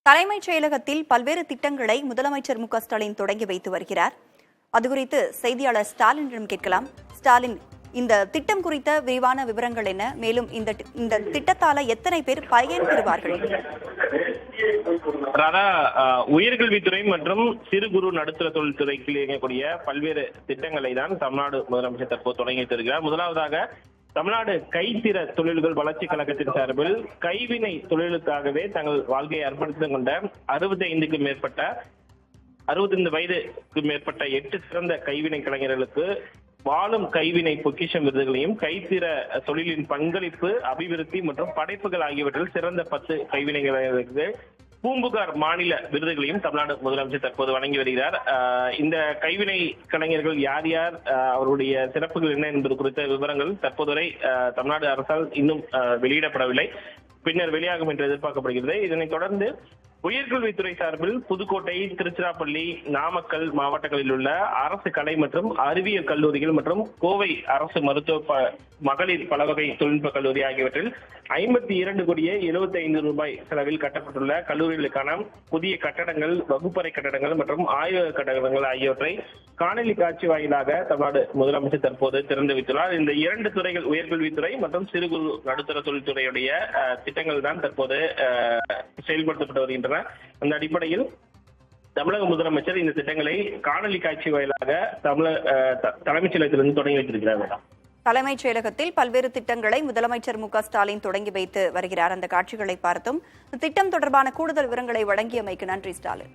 தலைமைச் செயலகத்தில் பல்வேறு திட்டங்களை முதலமைச்சர் ஸ்டாலின் தொடங்கி வைத்து வருகிறார். அதுகுறித்து செய்தியாளர் ஸ்டாலினிடம் கேட்கலாம். ஸ்டாலின், இந்த திட்டம் குறித்த விரிவான விவரங்கள் என்ன? மேலும் இந்த திட்டத்தால எத்தனை பேர் பயன்பெறுவார்கள்? உயர்கல்வித்துறை மற்றும் சிறு குறு நடுத்தர தொழில்துறைக்கு இயங்கக்கூடிய பல்வேறு திட்டங்களை தான் தமிழ்நாடு முதலமைச்சர் தற்போது தொடங்கி வைத்திருக்கிறார். முதலாவதாக தமிழ்நாடு கைத்திற தொழில்கள் வளர்ச்சி கழகத்தின் சார்பில் கைவினை தொழிலுக்காகவே தங்கள் வாழ்க்கையை அர்ப்பணித்துக் கொண்ட 65 வயதுக்கு மேற்பட்ட 8 சிறந்த கைவினை கலைஞர்களுக்கு வாழும் கைவினை பொக்கிஷம் விருதுகளையும் கைத்திற தொழிலின் பங்களிப்பு அபிவிருத்தி மற்றும் படைப்புகள் ஆகியவற்றில் சிறந்த 10 கைவினை கலைஞர்களுக்கு பூம்புகார் மாநில விருதுகளையும் தமிழ்நாடு முதலமைச்சர் தற்போது வழங்கி வருகிறார். இந்த கைவினை கலைஞர்கள் யார் யார், அவருடைய சிறப்புகள் என்ன என்பது குறித்த விவரங்கள் தற்போது வரை தமிழ்நாடு அரசால் இன்னும் வெளியிடப்படவில்லை. பின்னர் வெளியாகும் என்று எதிர்பார்க்கப்படுகிறது. இதனைத் தொடர்ந்து உயர்கல்வித்துறை சார்பில் புதுக்கோட்டை, திருச்சிராப்பள்ளி, நாமக்கல் மாவட்டங்களில் உள்ள அரசு கலை மற்றும் அறிவியல் கல்லூரிகள் மற்றும் கோவை அரசு மருத்துவ மகளிர் பலவகை தொழில்நுட்ப கல்லூரி ஆகியவற்றில் 52,75 ரூபாய் செலவில் கட்டப்பட்டுள்ள கல்லூரிகளுக்கான புதிய கட்டடங்கள், வகுப்பறை கட்டடங்கள் மற்றும் ஆய்வக கட்டடங்கள் ஆகியவற்றை காணொலி காட்சி வாயிலாக தமிழ்நாடு முதலமைச்சர் தற்போது திறந்து வைத்துள்ளார். இந்த 2 துறைகள், உயர்கல்வித்துறை மற்றும் சிறு குறு நடுத்தர தொழில்துறையுடைய திட்டங்கள் தான் தற்போது செயல்படுத்தப்பட்டு வருகின்றன. அந்த அடிப்படையில் தமிழக முதலமைச்சர் இந்த திட்டங்களை காணொலி காட்சி வாயிலாக தலைமைச் செயலகத்திலிருந்து தொடங்கி வைத்திருக்கிறார். தலைமைச் செயலகத்தில் பல்வேறு திட்டங்களை முதலமைச்சர் ஸ்டாலின் தொடங்கி வைத்து வருகிறார். அந்த காட்சிகளை பார்த்தும் திட்டம் தொடர்பான கூடுதல் விவரங்களை வழங்கியமைக்கு நன்றி ஸ்டாலின்.